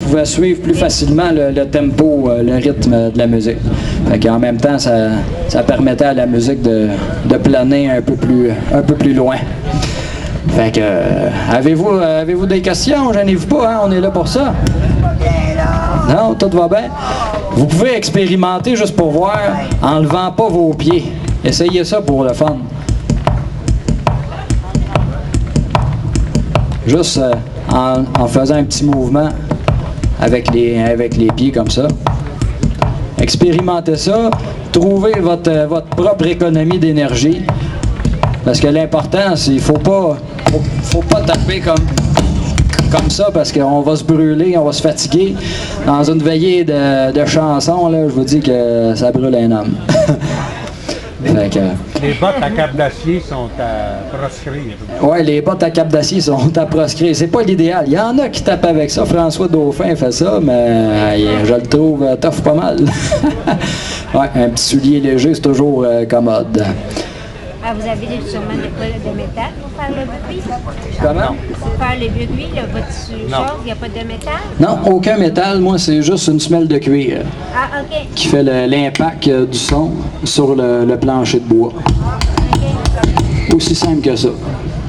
pouvait suivre plus facilement le tempo, le rythme de la musique. En même temps, ça permettait à la musique de planer un peu plus loin. Fait que, avez-vous des questions? Gênez-vous pas, hein? On est là pour ça. Non, tout va bien? Vous pouvez expérimenter juste pour voir en levant pas vos pieds. Essayez ça pour le fun. Juste en faisant un petit mouvement avec les pieds comme ça. Expérimentez ça. Trouvez votre propre économie d'énergie. Parce que l'important, c'est qu'il faut pas taper comme ça parce qu'on va se brûler, on va se fatiguer. Dans une veillée de chansons, là, je vous dis que ça brûle un homme. Les bottes à cap d'acier sont à proscrire. Oui, les bottes à cap d'acier sont à proscrire. C'est pas l'idéal. Il y en a qui tapent avec ça. François Dauphin fait ça, mais je le trouve tough pas mal. Ouais, un petit soulier léger, c'est toujours commode. Ah, vous avez sûrement de métal pour faire le bruit? Comment? Pour faire le bruit, votre chose, il n'y a pas de métal? Non, aucun métal. Moi, c'est juste une semelle de cuir qui fait l'impact du son sur le plancher de bois. Aussi simple que ça.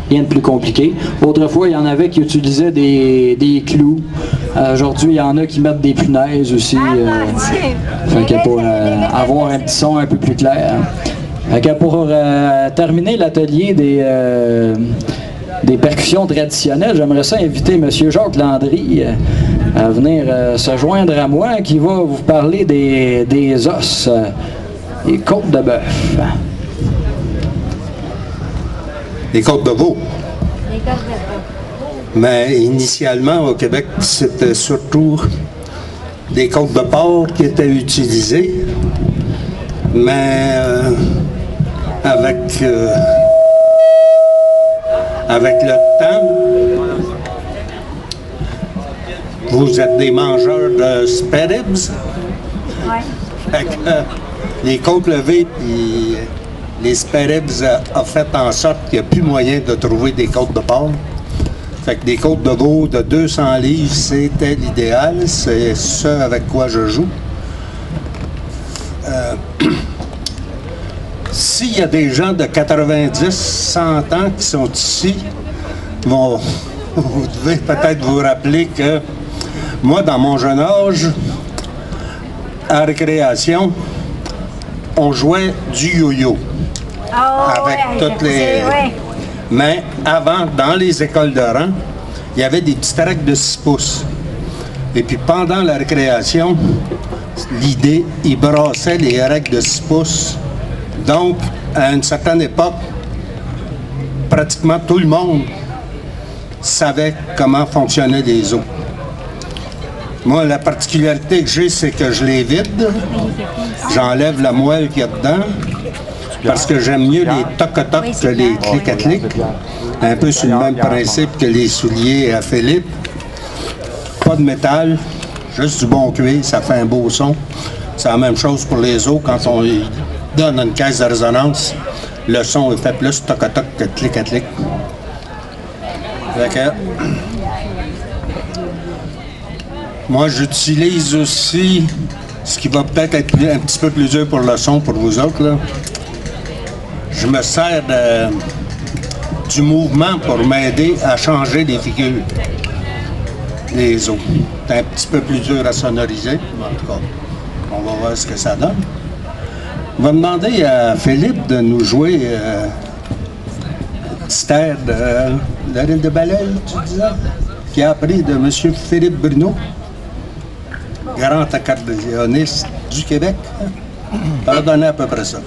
Rien de plus compliqué. Autrefois, il y en avait qui utilisaient des clous. Aujourd'hui, il y en a qui mettent des punaises aussi. Pour avoir un petit son un peu plus clair. Pour terminer l'atelier des percussions traditionnelles, j'aimerais ça inviter M. Jacques Landry à venir se joindre à moi, qui va vous parler des os, des côtes de bœuf. Les côtes de veau. Les côtes de bœuf. Mais initialement, au Québec, c'était surtout des côtes de porc qui étaient utilisées. Mais avec le temps, vous êtes des mangeurs de spare ribs. Ouais. Les côtes levées et les spare ribs ont fait en sorte qu'il n'y a plus moyen de trouver des côtes de porc. Fait que des côtes de veau de 200 livres, c'était l'idéal. C'est ce avec quoi je joue. S'il y a des gens de 90, 100 ans qui sont ici, vous devez peut-être vous rappeler que moi, dans mon jeune âge, à récréation, on jouait du yo-yo. Avec toutes les... Mais avant, dans les écoles de rang, il y avait des petits tracts de 6 pouces. Et puis pendant la récréation, l'idée, ils brassaient les règles de 6 pouces. Donc, à une certaine époque, pratiquement tout le monde savait comment fonctionnaient les os. Moi, la particularité que j'ai, c'est que je les vide. J'enlève la moelle qu'il y a dedans, parce que j'aime mieux les toc-toc que les clic-à-clic. Un peu sur le même principe que les souliers à Philippe. Pas de métal, juste du bon cuir, ça fait un beau son. C'est la même chose pour les os. Quand on donne une caisse de résonance, le son est fait plus toc-toc que clic-à-clic. Moi, j'utilise aussi ce qui va peut-être être un petit peu plus dur pour le son pour vous autres, là. Je me sers du mouvement pour m'aider à changer les figures des os. C'est un petit peu plus dur à sonoriser, mais en tout cas, on va voir ce que ça donne. On va demander à Philippe de nous jouer cette air de la Rille de Baleine, tu disais, qui a appris de M. Philippe Bruno, grand accordéoniste du Québec. Ça va donner à peu près ça.